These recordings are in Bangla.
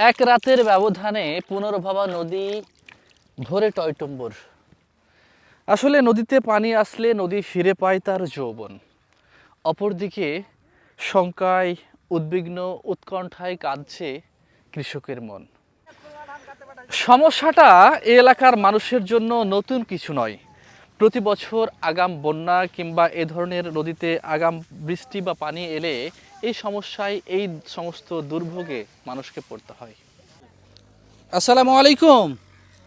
এক রাতের ব্যবধানে পুনর্ভবা নদী ভরে টয়টম্বুর। আসলে নদীতে পানি আসলে নদী ফিরে পায় তার যৌবন। অপরদিকে শঙ্কায় উদ্বিগ্ন উৎকণ্ঠায় কাঁদছে কৃষকের মন। সমস্যাটা এ এলাকার মানুষের জন্য নতুন কিছু নয়। প্রতি বছর আগাম বন্যা কিংবা এ ধরনের নদীতে আগাম বৃষ্টি বা পানি এলে এই সমস্যায় এই সমস্ত দুর্ভোগে মানুষকে পড়তে হয়। আসসালামু আলাইকুম।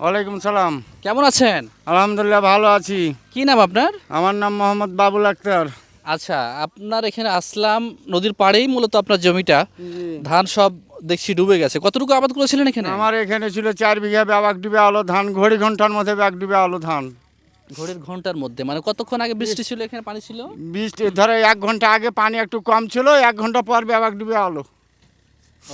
ওয়ালাইকুম সালাম। কেমন আছেন? আলহামদুলিল্লাহ ভালো আছি। কি নাম আপনার? আমার নাম মোহাম্মদ বাবুল আক্তার। আচ্ছা, আপনার এখানে আসলাম নদীর পাড়েই মূলত আপনার জমিটা। ধান সব দেখছি ডুবে গেছে। কতটুকু আবাদ করেছিলেন এখানে? আমার এখানে ছিল 4 বিঘা ব্যাগ ডুবে আলো ধান, ঘড়ি ঘন্টার মধ্যে ব্যাগ ডুবে আলো ধান। ঘড়ির ঘন্টার মধ্যে মানে কতক্ষণ আগে বৃষ্টি ছিল এখানে পানি ছিল? বৃষ্টি ধরে 1 ঘন্টা আগে পানি একটু কম ছিল, 1 ঘন্টা পর ব্যাগ ডুবে আলো।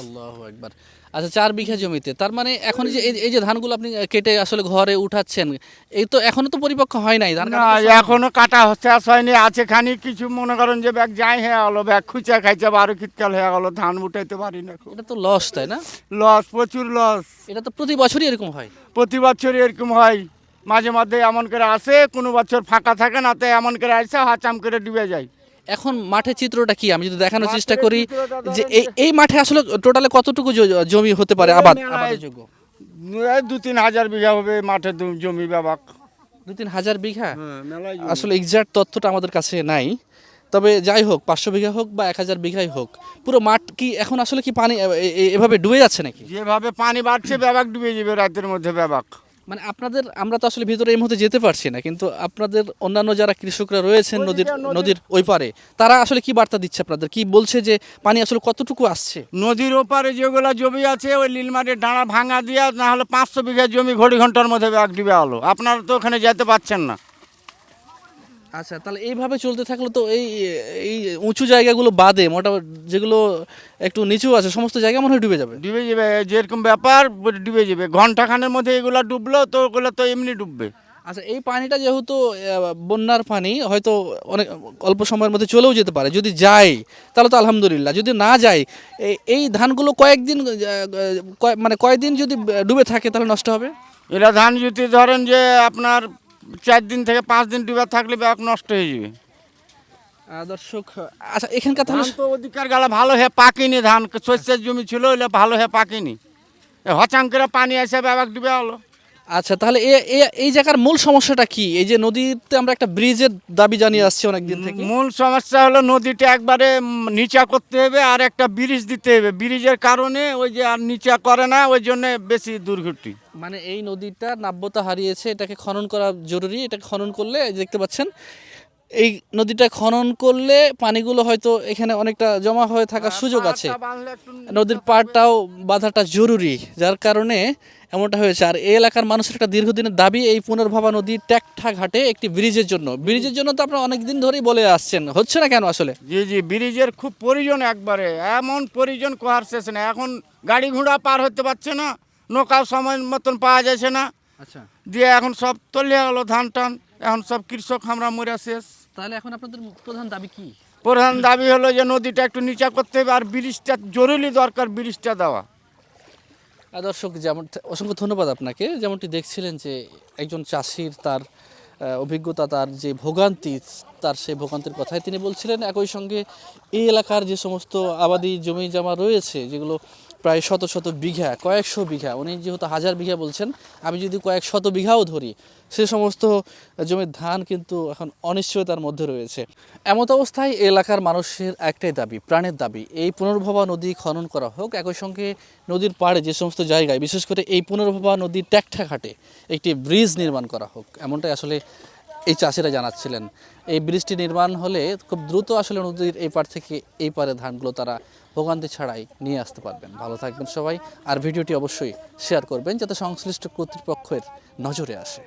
আল্লাহু আকবার। আচ্ছা, 4 বিঘা জমিতে তার মানে এখন এই যে ধানগুলো আপনি কেটে আসলে ঘরে উঠাচ্ছেন, এই তো এখনো তো পরিপক্ক হয় নাই ধান না কাটা তো সময়। এখনো কাটা শেষ হয়নি, আছে খানি কিছু। মনে করেন যে ব্যাগ যাই হয়ে গেলো, ব্যাগ খুঁচা খাইছে 12 শীতকাল হয়ে গেলো, ধান উঠাইতে পারি না। এটা তো লস, তাই না? লস, প্রচুর লস। এটা তো প্রতি বছরই এরকম হয়। প্রতি বছর এরকম হয়, মাঝে মধ্যে এমন করে আসে, কোনো বছর ফাঁকা থাকে না, তো এমন করে আসে হাচাম করে ডুবে যায়। এখন মাঠের চিত্রটা কি আমি যদি দেখানোর চেষ্টা মাঠের করি চিত্রটা যে ধরেন এই মাঠে আসলে টোটালে কতটুকু জমি হতে পারে এই মেলায় আবাদের যোগ্য? 2-3 হাজার বিঘা হবে মাঠে জমি ব্যাবাক। 2-3 হাজার বিঘা? মেলায় আসলে এক্সাক্ট তথ্যটা আমাদের কাছে নাই। তবে যাই হোক, 500 বিঘা হোক বা 1000 বিঘাই হোক, পুরো মাঠ কি এখন আসলে কি পানি এভাবে ডুবে যাচ্ছে নাকি? যেভাবে পানি বাড়ছে ব্যাবাক ডুবে যাবে রাতের মধ্যে ব্যাবাক। মানে আপনাদের, আমরা তো আসলে ভিতরে এই মুহূর্তে যেতে পারছি না, কিন্তু আপনাদের অন্যান্য যারা কৃষকরা রয়েছেন নদীর ওই পারে, তারা আসলে কি বার্তা দিচ্ছে আপনাদের? কি বলছে যে পানি আসলে কতটুকু আসছে? নদীর ওপারে যেগুলো জমি আছে ওই লিলমারের ডাঁড়া ভাঙা দিয়া না হলে 500 বিঘা জমি ঘড়ি ঘন্টার মধ্যে ব্যাগ ডুবে আলো। আপনারা তো ওখানে যেতে পারছেন না। আচ্ছা, তাহলে এইভাবে চলতে থাকলে তো এই এই উঁচু জায়গাগুলো বাদে মোটামুটি যেগুলো একটু নিচু আছে সমস্ত জায়গা মনে হয় ডুবে যাবে। ডুবে যাবে, যেরকম ব্যাপার ডুবে যাবে। ঘন্টাখানের মধ্যে এগুলো ডুবলো তো ওগুলো তো এমনি ডুববে। আচ্ছা, এই পানিটা যেহেতু বন্যার পানি, হয়তো অনেক অল্প সময়ের মধ্যে চলেও যেতে পারে। যদি যায় তাহলে তো আলহামদুলিল্লাহ, যদি না যায় এই ধানগুলো কয়েকদিন মানে কয়েকদিন যদি ডুবে থাকে তাহলে নষ্ট হবে। এরা ধান যদি ধরেন যে আপনার 4 দিন থেকে 5 দিন ডুবে থাকলে ব্যাগ নষ্ট হয়ে যাবে। দর্শক, আচ্ছা এখানকার তাহলে ধান তো অধিকার গেলে ভালো হয়ে পাকেনি, ধান শস্যের জমি ছিল ওইটা ভালো হয়ে পাকেনি, হচাম করে পানি এসে ব্যাগ ডুবে হলো। আচ্ছা, তাহলে এই জায়গার মূল সমস্যাটা কি? এই যে নদীতে আমরা একটা ব্রিজের দাবি জানিয়ে আসছি অনেক দিন থেকে। মূল সমস্যা হলো নদীটা একবারে নিচা করতে হবে আর একটা ব্রিজ দিতে হবে। ব্রিজের কারণে ওই যে আর নিচা করে না, ওই জন্য বেশি দুর্ঘটনা। মানে এই নদীটা নাব্যতা হারিয়েছে, এটাকে খনন করা জরুরি। এটাকে খনন করলে দেখতে পাচ্ছেন এই নদীটা খনন করলে পানিগুলো হয়তো এখানে অনেকটা জমা হয়ে থাকার সুযোগ আছে। নদীর পাড়টাও বাঁধাটা জরুরি, যার কারণে এমনটা হয়েছে। আর এই এলাকার মানুষের একটা দীর্ঘদিনের দাবি এই পুনর্ভবা নদীর ট্যাকঠা ঘাটে একটি ব্রিজের জন্য। ব্রিজের জন্য তো আপনারা অনেক দিন ধরেই বলে আসছেন, হচ্ছে না কেন আসলে? জি জি, ব্রিজের খুব প্রয়োজন, একবারে এমন প্রয়োজন কোয়ার শেষ না। এখন গাড়ি ঘোড়া পার হতে পারছে না, নৌকাও সময় মতন পাওয়া যাচ্ছে না। আচ্ছা, দিয়ে এখন সব তলিয়ে গেলো ধান টান, এখন সব কৃষক আমরা মরে শেষ। তাহলে এখন আপনাদের প্রধান দাবি কি? প্রধান দাবি হলো যে নদীটা একটু নিচা করতে হবে আর ব্রিজটা জরুরি দরকার, ব্রিজটা দেওয়া। দর্শক, যেমন অসংখ্য ধন্যবাদ আপনাকে। যেমনটি দেখছিলেন যে একজন চাষির তার অভিজ্ঞতা, তার যে ভোগান্তি, তার সেই ভোগান্তির কথাই তিনি বলছিলেন। একই সঙ্গে এই এলাকার যে সমস্ত আবাদি জমি জমা রয়েছে, যেগুলো প্রায় শত শত বিঘা, কয়েকশো বিঘা, উনি যেহেতু হাজার বিঘা বলছেন, আমি যদি কয়েক শত বিঘাও ধরি, সে সমস্ত জমির ধান কিন্তু এখন অনিশ্চয়তার মধ্যে রয়েছে। এমত অবস্থায় এই এলাকার মানুষের একটাই দাবি, প্রাণের দাবি, এই পুনর্ভবা নদী খনন করা হোক। একই সঙ্গে নদীর পাড়ে যে সমস্ত জায়গায়, বিশেষ করে এই পুনর্ভবা নদীর ট্যাকঠা ঘাটে একটি ব্রিজ নির্মাণ করা হোক, এমনটাই আসলে এই চাষিরা জানাচ্ছিলেন। এই ব্রিজটি নির্মাণ হলে খুব দ্রুত আসলে নদীর এই পার থেকে এই পারে ধানগুলো তারা ভোগান্তি ছাড়াই নিয়ে আসতে পারবেন। ভালো থাকবেন সবাই, আর ভিডিওটি অবশ্যই শেয়ার করবেন যাতে সংশ্লিষ্ট কর্তৃপক্ষের নজরে আসে।